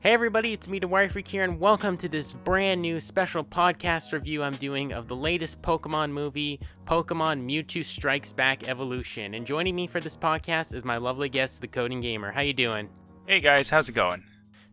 Hey everybody, it's me, DeWarioFreak here, and welcome to this brand new special podcast review I'm doing of the latest Pokemon movie, Pokémon Mewtwo Strikes Back Evolution. And joining me for this podcast is my lovely guest, TheCodingGamer. How you doing? Hey guys, how's it going?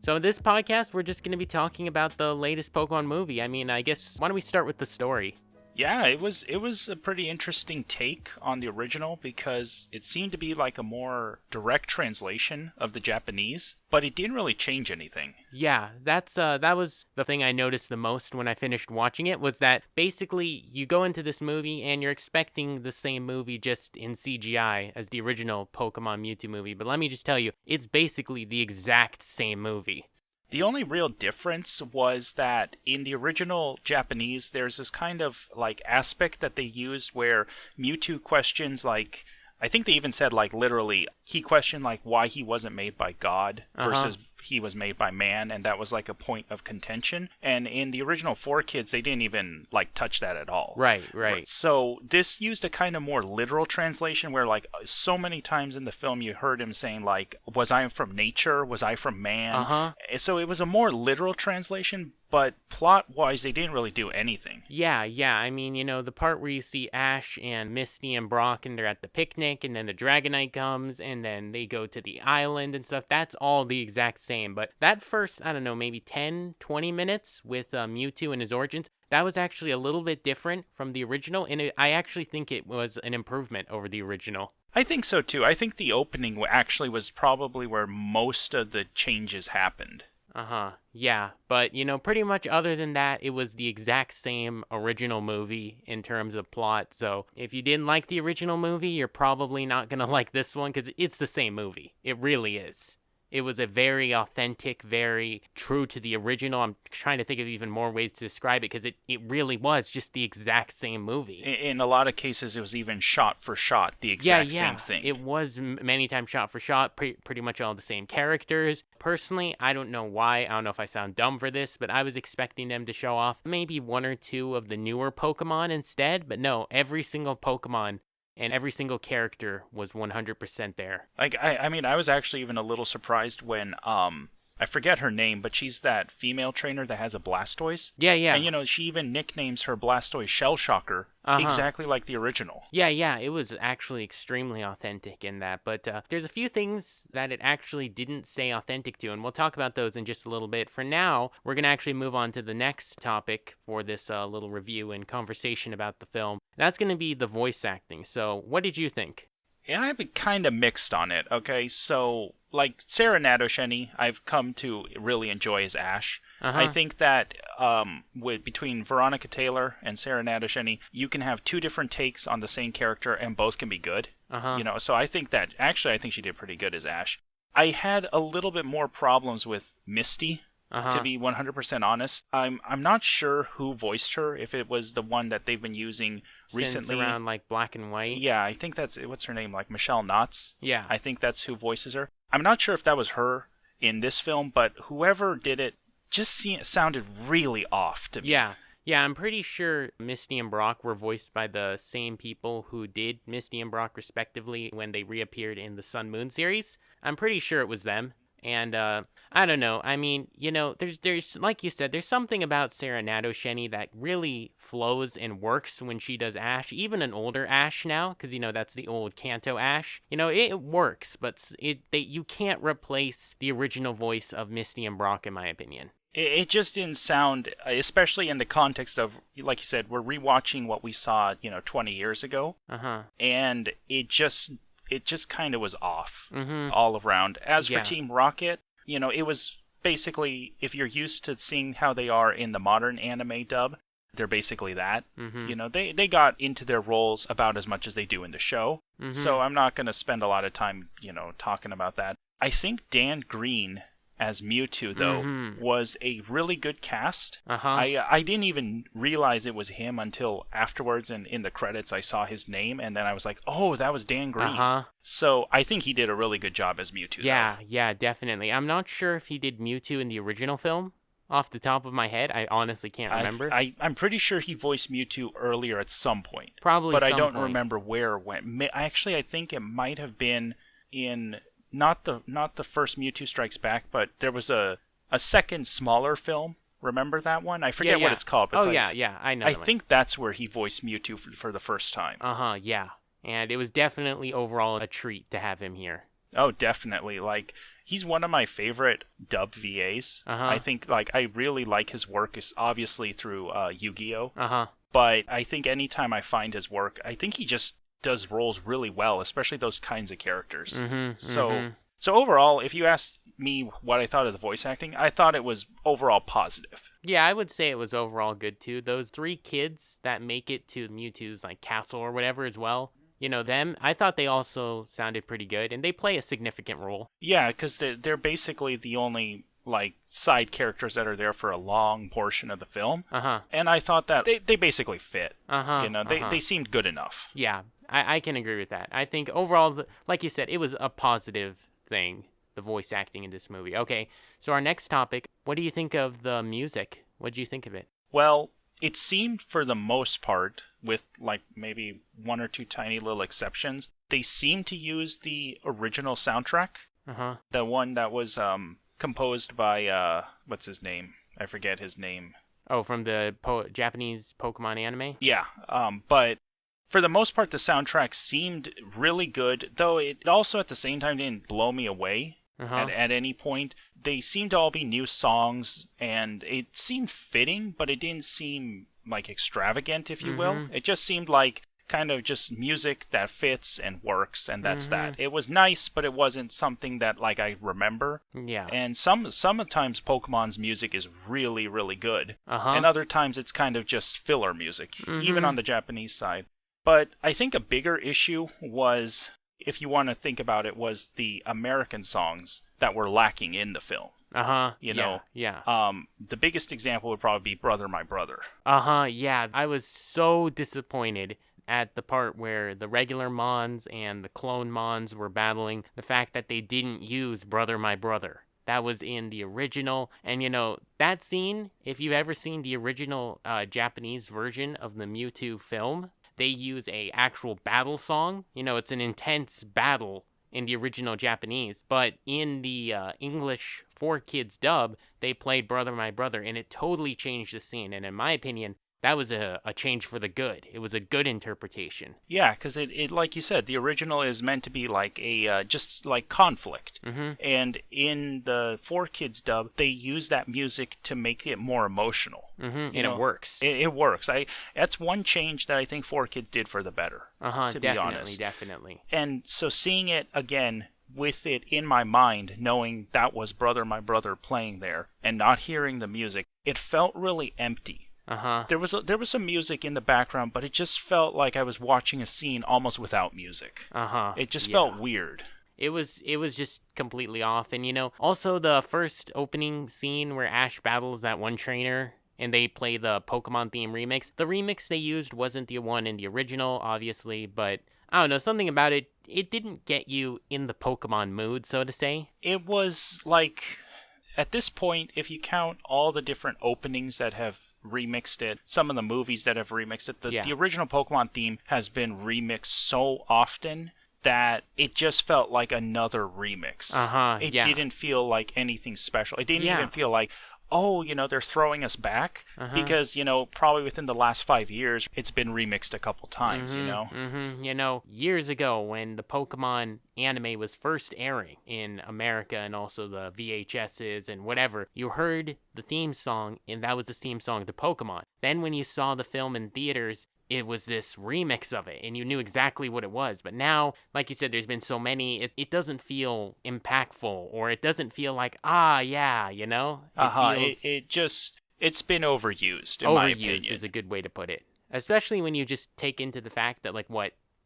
So in this podcast, we're just going to be talking about the latest Pokemon movie. I guess, why don't we start with the story? Yeah, it was a pretty interesting take on the original because it seemed to be like a more direct translation of the Japanese, but it didn't really change anything. Yeah, that was the thing I noticed the most when I finished watching it, was that basically you go into this movie and you're expecting the same movie just in CGI as the original Pokemon Mewtwo movie, but let me just tell you, it's basically the exact same movie. The only real difference was that in the original Japanese, there's this kind of like aspect that they used where Mewtwo questions like, I think they even said like literally, he questioned like why he wasn't made by God versus he was made by man, and that was like a point of contention. And in the original 4Kids, they didn't even like touch that at all. Right. So this used a kind of more literal translation where like so many times in the film you heard him saying like, was I from nature? Was I from man? So it was a more literal translation, but plot-wise, they didn't really do anything. Yeah. I mean, the part where you see Ash and Misty and Brock and they're at the picnic, and then the Dragonite comes, and then they go to the island and stuff, that's all the exact same. But that first, I don't know, maybe 10, 20 minutes with Mewtwo and his origins, that was actually a little bit different from the original, and I actually think it was an improvement over the original. I think so, too. I think the opening actually was probably where most of the changes happened. Yeah, but, pretty much other than that, it was the exact same original movie in terms of plot, so if you didn't like the original movie, you're probably not gonna like this one, because it's the same movie. It really is. It was a very authentic, very true to the original. I'm trying to think of even more ways to describe it, because it really was just the exact same movie. In a lot of cases, it was even shot for shot, the exact same thing. It was many times shot for shot, pretty much all the same characters. Personally, I don't know why. I don't know if I sound dumb for this, but I was expecting them to show off maybe one or two of the newer Pokemon instead. But no, every single Pokemon and every single character was 100% there. Like, I mean, I was actually even a little surprised when, I forget her name, but she's that female trainer that has a Blastoise. Yeah. And, she even nicknames her Blastoise Shell Shocker, exactly like the original. Yeah, it was actually extremely authentic in that, but there's a few things that it actually didn't stay authentic to, and we'll talk about those in just a little bit. For now, we're going to actually move on to the next topic for this little review and conversation about the film. That's going to be the voice acting. So, what did you think? Yeah, I've been kind of mixed on it, okay? So, like, Sarah Nadosheni, I've come to really enjoy as Ash. I think that between Veronica Taylor and Sarah Nadosheni, you can have two different takes on the same character and both can be good. So I think she did pretty good as Ash. I had a little bit more problems with Misty. To be 100% honest, I'm not sure who voiced her, if it was the one that they've been using recently. Since around, like, Black and White? Yeah, I think that's, what's her name, like Michelle Knotts? Yeah. I think that's who voices her. I'm not sure if that was her in this film, but whoever did it just sounded really off to me. Yeah, I'm pretty sure Misty and Brock were voiced by the same people who did Misty and Brock respectively when they reappeared in the Sun Moon series. I'm pretty sure it was them. And, I don't know, I mean, there's, like you said, there's something about Sarah Nadosheni that really flows and works when she does Ash, even an older Ash now, because, that's the old Kanto Ash. It works, but you can't replace the original voice of Misty and Brock, in my opinion. It just didn't sound, especially in the context of, like you said, we're rewatching what we saw, 20 years ago, and it just kind of was off all around. As for Team Rocket, it was basically, if you're used to seeing how they are in the modern anime dub, they're basically that. They got into their roles about as much as they do in the show. So I'm not going to spend a lot of time, talking about that. I think Dan Green as Mewtwo, though, was a really good cast. I didn't even realize it was him until afterwards, and in the credits I saw his name, and then I was like, oh, that was Dan Green. So I think he did a really good job as Mewtwo. Yeah, definitely. I'm not sure if he did Mewtwo in the original film. Off the top of my head, I honestly can't remember. I'm pretty sure he voiced Mewtwo earlier at some point. Probably but some I don't point. remember where it went. Actually, I think it might have been in not the first Mewtwo Strikes Back, but there was a a second smaller film. Remember that one? I forget what it's called. But I know. I think that's where he voiced Mewtwo for the first time. Yeah. And it was definitely overall a treat to have him here. Oh, definitely. Like, he's one of my favorite dub VAs. I think, like, I really like his work, is obviously through Yu-Gi-Oh! But I think anytime I find his work, I think he just does roles really well, especially those kinds of characters. So overall, if you ask me what I thought of the voice acting, I thought it was overall positive. Yeah, I would say it was overall good too. Those 3 kids that make it to Mewtwo's like castle or whatever as well, you know, them, I thought they also sounded pretty good, and they play a significant role. Yeah, because they're basically the only like side characters that are there for a long portion of the film. And I thought that they basically fit. You know, they seemed good enough. Yeah, I can agree with that. I think overall, like you said, it was a positive thing, the voice acting in this movie. Okay, so our next topic, what do you think of the music? What do you think of it? Well, it seemed for the most part, with like maybe 1 or 2 tiny little exceptions, they seemed to use the original soundtrack. The one that was composed by, what's his name? I forget his name. Oh, from the Japanese Pokemon anime? Yeah, but for the most part, the soundtrack seemed really good, though it also at the same time didn't blow me away at any point. They seemed to all be new songs, and it seemed fitting, but it didn't seem like extravagant, if you will. It just seemed like kind of just music that fits and works, and that's that. It was nice, but it wasn't something that like I remember. Yeah. And sometimes Pokemon's music is really, really good, and other times it's kind of just filler music, even on the Japanese side. But I think a bigger issue was, if you want to think about it, was the American songs that were lacking in the film. You know? Yeah. The biggest example would probably be Brother My Brother. Yeah. I was so disappointed at the part where the regular Mons and the clone Mons were battling, the fact that they didn't use Brother My Brother. That was in the original. And, you know, that scene, if you've ever seen the original Japanese version of the Mewtwo film, they use a actual battle song. You know, it's an intense battle in the original Japanese, but in the English 4Kids dub, they played Brother My Brother, and it totally changed the scene. And in my opinion, that was a change for the good. It was a good interpretation. Yeah, because it like you said, the original is meant to be like a just like conflict. And in the 4Kids dub, they use that music to make it more emotional. And it works. It works. That's one change that I think 4Kids did for the better. To be honest. Definitely. And so seeing it again with it in my mind, knowing that was Brother My Brother playing there, and not hearing the music, it felt really empty. There was some music in the background, but it just felt like I was watching a scene almost without music. It just felt weird. It was just completely off. And, you know, also the first opening scene where Ash battles that one trainer and they play the Pokemon theme remix. The remix they used wasn't the one in the original, obviously, but I don't know, something about it, it didn't get you in the Pokemon mood, so to say. It was like, at this point, if you count all the different openings that have remixed it, some of the movies that have remixed it, the original Pokemon theme has been remixed so often that it just felt like another remix. It didn't feel like anything special. It didn't even feel like, oh, you know, they're throwing us back, because, you know, probably within the last 5 years, it's been remixed a couple times, you know? You know, years ago when the Pokemon anime was first airing in America and also the VHSs and whatever, you heard the theme song, and that was the theme song to Pokemon. Then when you saw the film in theaters, it was this remix of it, and you knew exactly what it was. But now, like you said, there's been so many, it doesn't feel impactful, or it doesn't feel like, you know? It's been overused, in my opinion. Overused is a good way to put it. Especially when you just take into the fact that, like,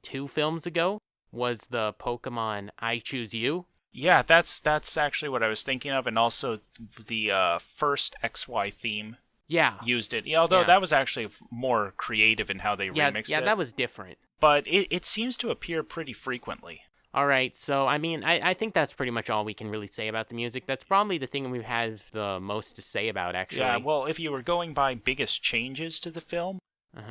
2 films ago was the Pokemon I Choose You? Yeah, that's actually what I was thinking of, and also the first XY theme. Used it. Although that was actually more creative in how they remixed it. Yeah, that was different. But it seems to appear pretty frequently. All right, so, I mean, I think that's pretty much all we can really say about the music. That's probably the thing we've had the most to say about, actually. Yeah, well, if you were going by biggest changes to the film,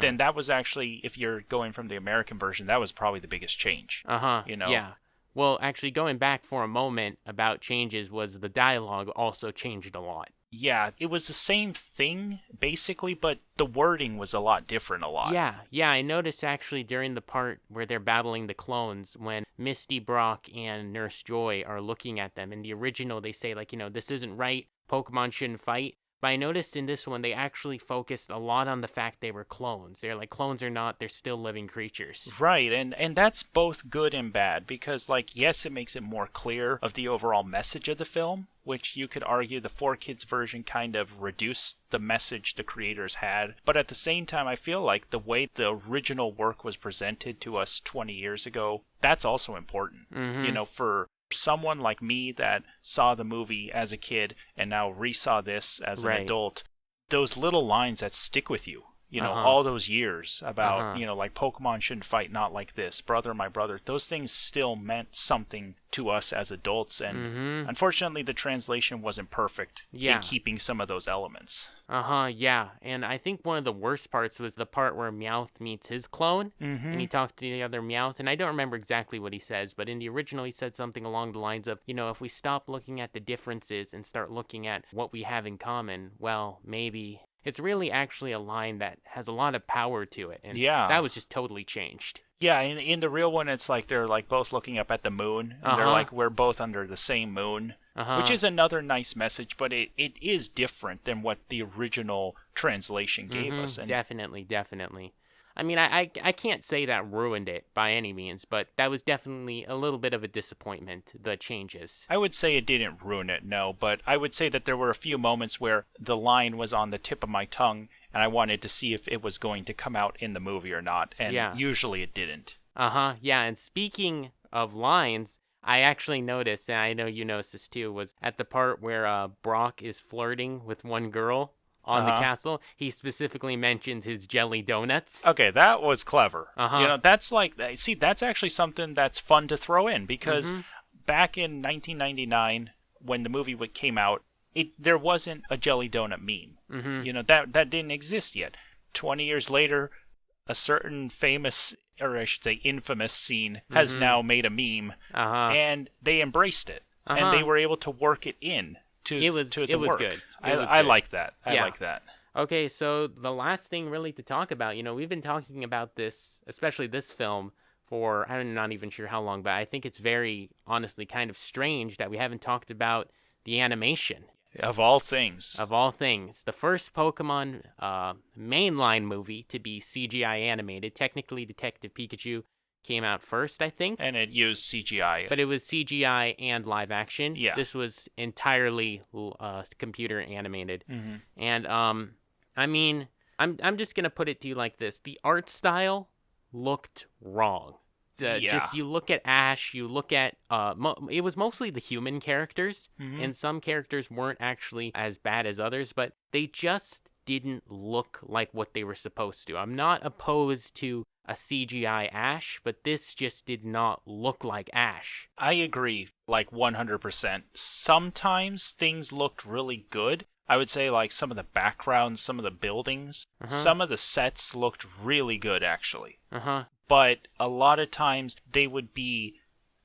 then that was actually, if you're going from the American version, that was probably the biggest change. You know? Yeah. Well, actually, going back for a moment about changes was the dialogue also changed a lot. Yeah, it was the same thing, basically, but the wording was a lot different a lot. Yeah, I noticed actually during the part where they're battling the clones, when Misty, Brock, and Nurse Joy are looking at them. In the original, they say, like, this isn't right, Pokemon shouldn't fight. But I noticed in this one, they actually focused a lot on the fact they were clones. They're like, clones or not, they're still living creatures. Right, and that's both good and bad, because, like, yes, it makes it more clear of the overall message of the film, which you could argue the 4Kids version kind of reduced the message the creators had. But at the same time, I feel like the way the original work was presented to us 20 years ago, that's also important. Mm-hmm. For someone like me that saw the movie as a kid and now resaw this as an adult, those little lines that stick with you, all those years about, like Pokemon shouldn't fight, not like this, brother, my brother, those things still meant something to us as adults. And unfortunately, the translation wasn't perfect in keeping some of those elements. Yeah. And I think one of the worst parts was the part where Meowth meets his clone, and he talks to the other Meowth, and I don't remember exactly what he says, but in the original he said something along the lines of, if we stop looking at the differences and start looking at what we have in common, well, maybe... It's really actually a line that has a lot of power to it, and that was just totally changed. Yeah, in the real one, it's like they're like both looking up at the moon, and they're like, we're both under the same moon, which is another nice message, but it is different than what the original translation gave us. And definitely. I mean, I can't say that ruined it by any means, but that was definitely a little bit of a disappointment, the changes. I would say it didn't ruin it, no, but I would say that there were a few moments where the line was on the tip of my tongue, and I wanted to see if it was going to come out in the movie or not, and usually it didn't. Yeah, and speaking of lines, I actually noticed, and I know you noticed this too, was at the part where Brock is flirting with one girl on the castle, he specifically mentions his jelly donuts. Okay, that was clever. That's that's actually something that's fun to throw in, because back in 1999, when the movie came out, there wasn't a jelly donut meme. That didn't exist yet. 20 years later, a certain famous, or I should say infamous scene has now made a meme, and they embraced it, and they were able to work it in. It was good. I like that. I like that. Okay, so the last thing really to talk about, we've been talking about this, especially this film, for I'm not even sure how long, but I think it's very, honestly, kind of strange that we haven't talked about the animation. Of all things. The first Pokemon mainline movie to be CGI animated, technically Detective Pikachu, came out first, I think. And it used CGI. But it was CGI and live action. Yeah. This was entirely computer animated. And, I mean, I'm just going to put it to you like this. The art style looked wrong. Just you look at Ash, you look at, it was mostly the human characters, and some characters weren't actually as bad as others, but they just didn't look like what they were supposed to. I'm not opposed to a CGI Ash, but this just did not look like Ash. I agree, like 100%. Sometimes things looked really good. I would say like some of the backgrounds, some of the buildings, some of the sets looked really good actually. But a lot of times they would be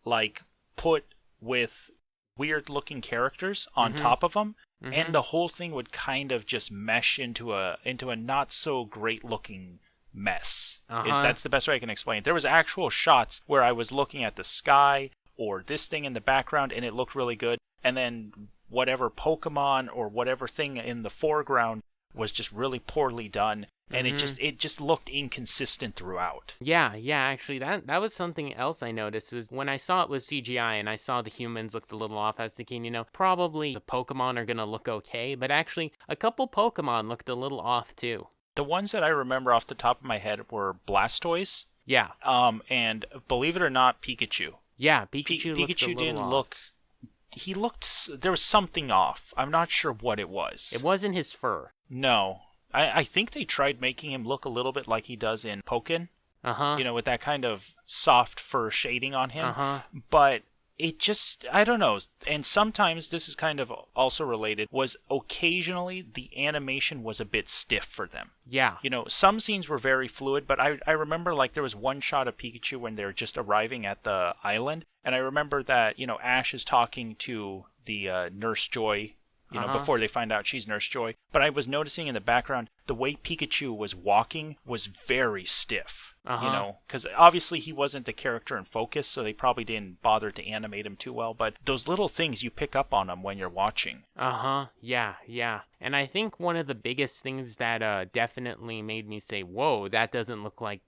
like put with weird looking characters on top of them, and the whole thing would kind of just mesh into a not so great looking mess. That's the best way I can explain it. There was actual shots where I was looking at the sky or this thing in the background and it looked really good, and then whatever Pokemon or whatever thing in the foreground was just really poorly done, and it just looked inconsistent throughout. Yeah, actually that was something else I noticed, was when I saw it was CGI and I saw the humans looked a little off, I was thinking, probably the Pokemon are gonna look okay, but actually a couple Pokemon looked a little off too. The ones that I remember off the top of my head were Blastoise. Yeah. And believe it or not, Pikachu. Yeah, Pikachu didn't look. He looked. There was something off. I'm not sure what it was. It wasn't his fur. No. I think they tried making him look a little bit like he does in Pokken. With that kind of soft fur shading on him. But it just, I don't know. And sometimes, this is kind of also related, was occasionally the animation was a bit stiff for them. Yeah. Some scenes were very fluid, but I remember like there was one shot of Pikachu when they're just arriving at the island, and I remember that, Ash is talking to the Nurse Joy, before they find out she's Nurse Joy. But I was noticing in the background, the way Pikachu was walking was very stiff, because obviously he wasn't the character in focus, so they probably didn't bother to animate him too well. But those little things, you pick up on them when you're watching. Yeah. And I think one of the biggest things that definitely made me say, whoa, that doesn't look like,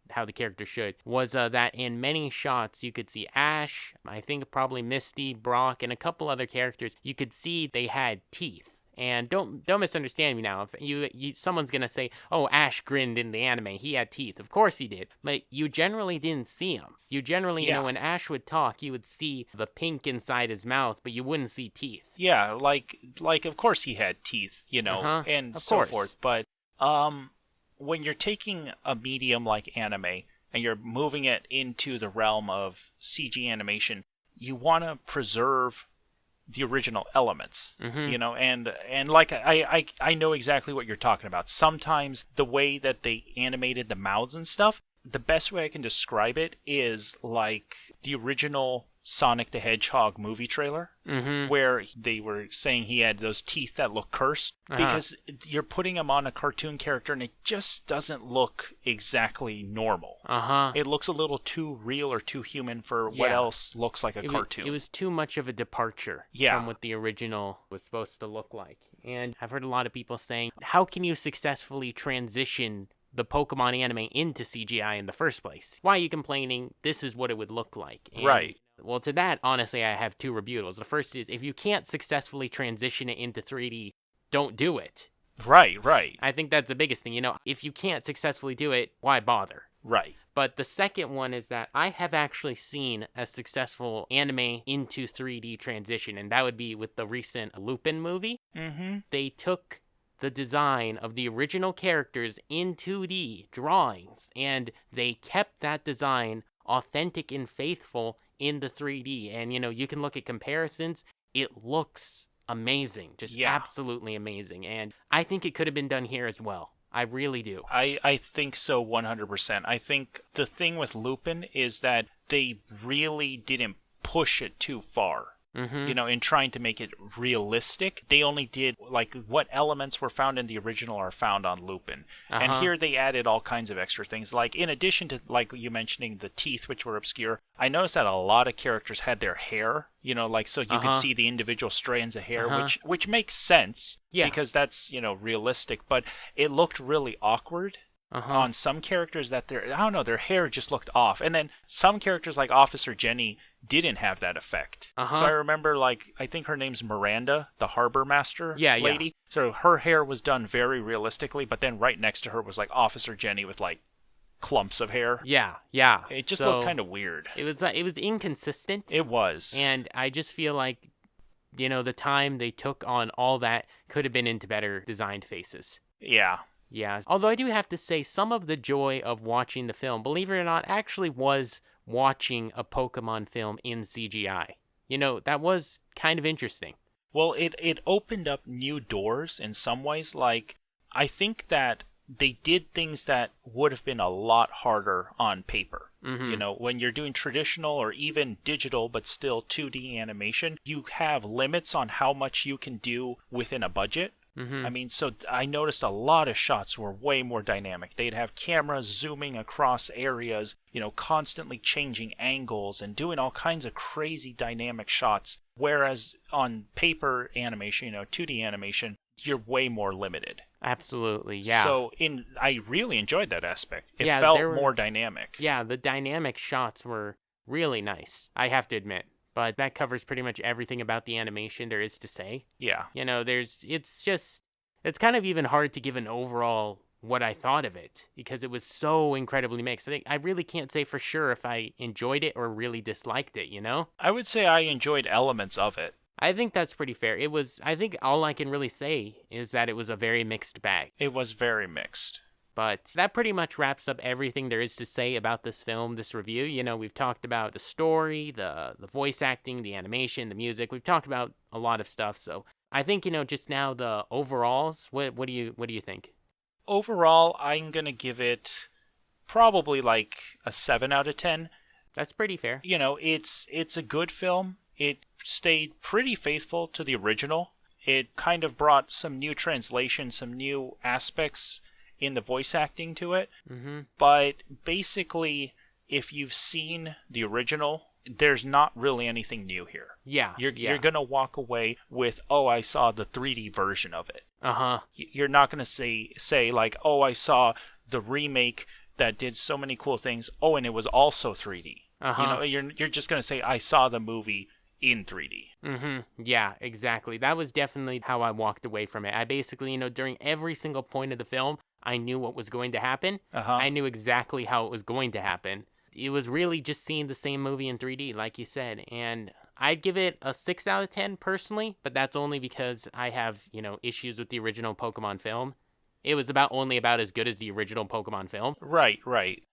how the character should, was that in many shots you could see Ash, I think probably Misty, Brock, and a couple other characters, you could see they had teeth. And don't misunderstand me now. If someone's gonna say, "Oh, Ash grinned in the anime. He had teeth." Of course he did, but you generally didn't see them. You generally, when Ash would talk, you would see the pink inside his mouth, but you wouldn't see teeth. Yeah, like of course he had teeth, and so forth. But when you're taking a medium like anime and you're moving it into the realm of CG animation, you want to preserve the original elements, and like I know exactly what you're talking about. Sometimes the way that they animated the mouths and stuff, the best way I can describe it is like the original Sonic the Hedgehog movie trailer, where they were saying he had those teeth that look cursed, because you're putting him on a cartoon character and it just doesn't look exactly normal. It looks a little too real or too human for what else looks like a cartoon. It was too much of a departure from what the original was supposed to look like. And I've heard a lot of people saying, how can you successfully transition the Pokemon anime into CGI in the first place? Why are you complaining? This is what it would look like. And, right. Well, to that, honestly, I have two rebuttals. The first is, if you can't successfully transition it into 3D, don't do it. Right. I think that's the biggest thing. If you can't successfully do it, why bother? Right. But the second one is that I have actually seen a successful anime into 3D transition, and that would be with the recent Lupin movie. They took the design of the original characters in 2D drawings, and they kept that design authentic and faithful in the 3D. And, you can look at comparisons. It looks amazing. Just absolutely amazing. And I think it could have been done here as well. I really do. I think so 100%. I think the thing with Lupin is that they really didn't push it too far. In trying to make it realistic. They only did, like, what elements were found in the original are found on Lupin. And here they added all kinds of extra things. Like, in addition to, like you mentioning, the teeth, which were obscure, I noticed that a lot of characters had their hair, so you could see the individual strands of hair, which makes sense, because that's, realistic. But it looked really awkward. On some characters that their hair just looked off. And then some characters like Officer Jenny didn't have that effect. So I remember, I think her name's Miranda, the harbor master lady. So her hair was done very realistically, but then right next to her was Officer Jenny with clumps of hair. Yeah. It just looked kind of weird. It was inconsistent. It was. And I just feel like, the time they took on all that could have been into better designed faces. Yeah. Yeah, although I do have to say, some of the joy of watching the film, believe it or not, actually was watching a Pokemon film in CGI. That was kind of interesting. Well, it opened up new doors in some ways. I think that they did things that would have been a lot harder on paper. When you're doing traditional or even digital but still 2D animation, you have limits on how much you can do within a budget. I mean, so I noticed a lot of shots were way more dynamic. They'd have cameras zooming across areas, constantly changing angles and doing all kinds of crazy dynamic shots. Whereas on paper animation, 2D animation, you're way more limited. Absolutely, yeah. So I really enjoyed that aspect. It felt more dynamic. Yeah, the dynamic shots were really nice, I have to admit. But that covers pretty much everything about the animation there is to say. Yeah. It's kind of even hard to give an overall what I thought of it, because it was so incredibly mixed. I really can't say for sure if I enjoyed it or really disliked it, I would say I enjoyed elements of it. I think that's pretty fair. I think all I can really say is that it was a very mixed bag. It was very mixed. But that pretty much wraps up everything there is to say about this film, this review. You know, we've talked about the story, the voice acting, the animation, the music. We've talked about a lot of stuff. So I think, you know, just now the overalls, what do you think? Overall, I'm going to give it probably like a 7 out of 10. That's pretty fair. You know, it's a good film. It stayed pretty faithful to the original. It kind of brought some new translation, some new aspects in the voice acting to it. Mm-hmm. But basically, if you've seen the original, there's not really anything new here. Yeah. You're going to walk away with, oh, I saw the 3D version of it. Uh-huh. You're not going to say like, oh, I saw the remake that did so many cool things. Oh, and it was also 3D. Uh-huh. You know, you're just going to say, I saw the movie in 3D. Mm-hmm. Yeah, exactly. That was definitely how I walked away from it. I basically, you know, during every single point of the film, I knew what was going to happen. Uh-huh. I knew exactly how it was going to happen. It was really just seeing the same movie in 3D, like you said. And I'd give it a 6 out of 10 personally, but that's only because I have, you know, issues with the original Pokemon film. It was only about as good as the original Pokemon film. Right.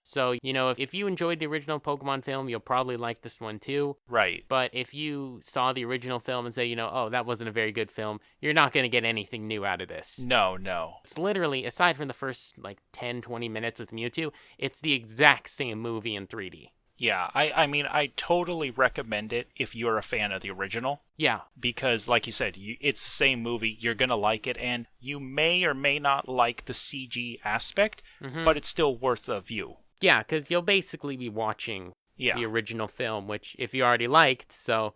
So, you know, if you enjoyed the original Pokemon film, you'll probably like this one too. Right. But if you saw the original film and say, you know, oh, that wasn't a very good film, you're not going to get anything new out of this. No. It's literally, aside from the first, 10, 20 minutes with Mewtwo, it's the exact same movie in 3D. Yeah, I mean, I totally recommend it if you're a fan of the original. Yeah. Because, like you said, it's the same movie. You're going to like it, and you may or may not like the CG aspect, but it's still worth a view. Yeah, because you'll basically be watching the original film, which if you already liked, so...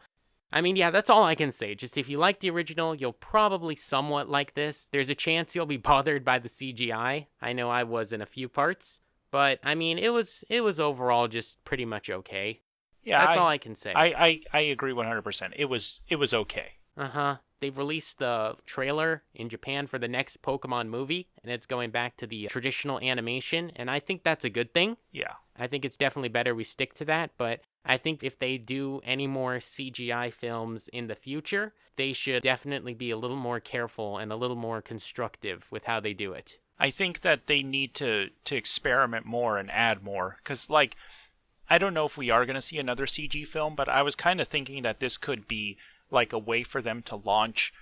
I mean, yeah, that's all I can say. Just if you like the original, you'll probably somewhat like this. There's a chance you'll be bothered by the CGI. I know I was in a few parts. But, I mean, it was overall just pretty much okay. Yeah, that's all I can say. I agree 100%. It was okay. Uh-huh. They've released the trailer in Japan for the next Pokemon movie, and it's going back to the traditional animation, and I think that's a good thing. Yeah. I think it's definitely better we stick to that, but I think if they do any more CGI films in the future, they should definitely be a little more careful and a little more constructive with how they do it. I think that they need to experiment more and add more. Because, I don't know if we are going to see another CG film, but I was kind of thinking that this could be, a way for them to launch,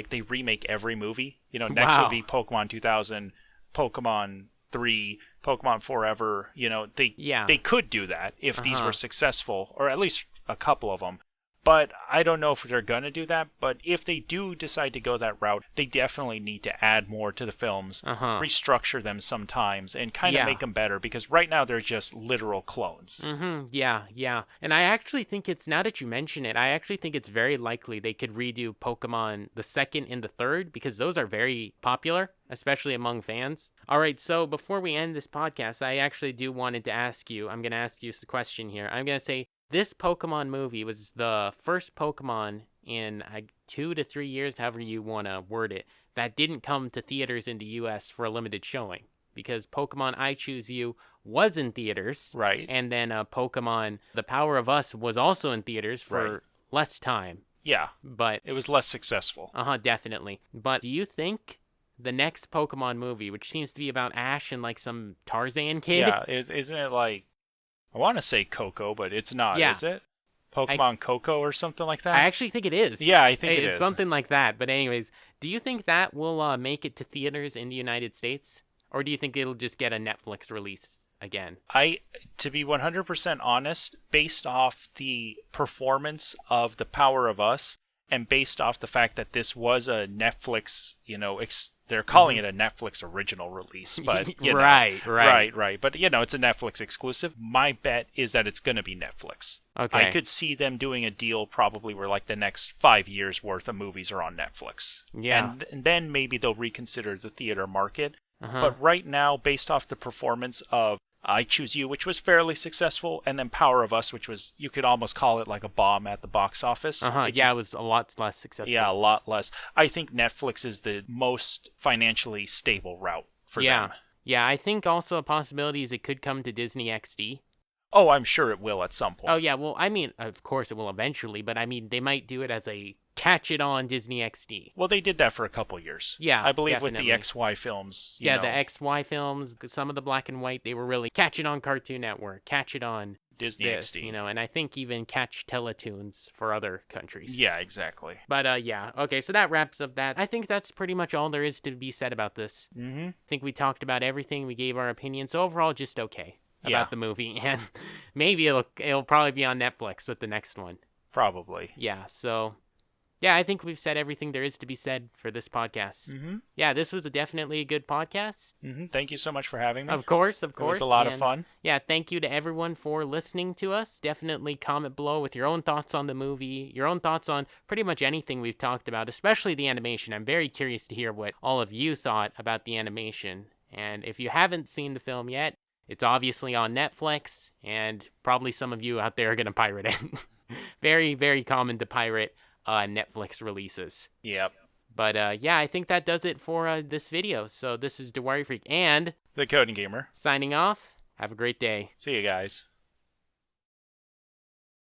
they remake every movie. You know, next would be Pokemon 2000, Pokemon 3, Pokemon Forever. You know, they could do that if these were successful, or at least a couple of them. But I don't know if they're going to do that. But if they do decide to go that route, they definitely need to add more to the films, restructure them sometimes, and kind of make them better. Because right now they're just literal clones. Mm-hmm. Yeah. And I actually think now that you mention it, I actually think it's very likely they could redo Pokemon the second and the third, because those are very popular, especially among fans. All right, so before we end this podcast, I actually wanted to ask you, I'm going to ask you a question here. I'm going to say, this Pokemon movie was the first Pokemon in 2 to 3 years, however you want to word it, that didn't come to theaters in the U.S. for a limited showing. Because Pokemon I Choose You was in theaters. Right. And then Pokemon The Power of Us was also in theaters for less time. Yeah. But it was less successful. Definitely. But do you think the next Pokemon movie, which seems to be about Ash and some Tarzan kid? Yeah, isn't it I want to say Coco, but it's not, is it? Pokemon Coco or something like that? I actually think it is. Yeah, I think it's something like that. But anyways, do you think that will make it to theaters in the United States? Or do you think it'll just get a Netflix release again? To be 100% honest, based off the performance of The Power of Us, and based off the fact that this was a Netflix, they're calling it a Netflix original release, but right. But it's a Netflix exclusive. My bet is that it's going to be Netflix. Okay. I could see them doing a deal probably where the next 5 years worth of movies are on Netflix. Yeah. And then maybe they'll reconsider the theater market. But right now, based off the performance of I Choose You, which was fairly successful, and then Power of Us, which was, you could almost call it like a bomb at the box office. It was a lot less successful. Yeah, a lot less. I think Netflix is the most financially stable route for them. Yeah, I think also a possibility is it could come to Disney XD. Oh, I'm sure it will at some point. Oh, yeah, well, I mean, of course it will eventually, but I mean, they might do it as a catch it on Disney XD. Well, they did that for a couple years. Yeah, I believe definitely. with the XY films. The XY films, some of the black and white, they were really catch it on Cartoon Network, catch it on Disney XD. And I think even catch Teletoons for other countries. Yeah, exactly. But yeah, okay, so that wraps up that. I think that's pretty much all there is to be said about this. Mm-hmm. I think we talked about everything, we gave our opinions. So overall, just okay about the movie, and maybe it'll probably be on Netflix with the next one. Probably. Yeah, so yeah, I think we've said everything there is to be said for this podcast. Mm-hmm. Yeah, this was definitely a good podcast. Mm-hmm. Thank you so much for having me. Of course. It was a lot of fun. Yeah, thank you to everyone for listening to us. Definitely comment below with your own thoughts on the movie, your own thoughts on pretty much anything we've talked about, especially the animation. I'm very curious to hear what all of you thought about the animation. And if you haven't seen the film yet, it's obviously on Netflix, and probably some of you out there are going to pirate it. Very, very common to pirate Netflix releases. Yep. But yeah, I think that does it for this video. So this is DeWarioFreak and TheCodingGamer signing off. Have a great day. See you guys.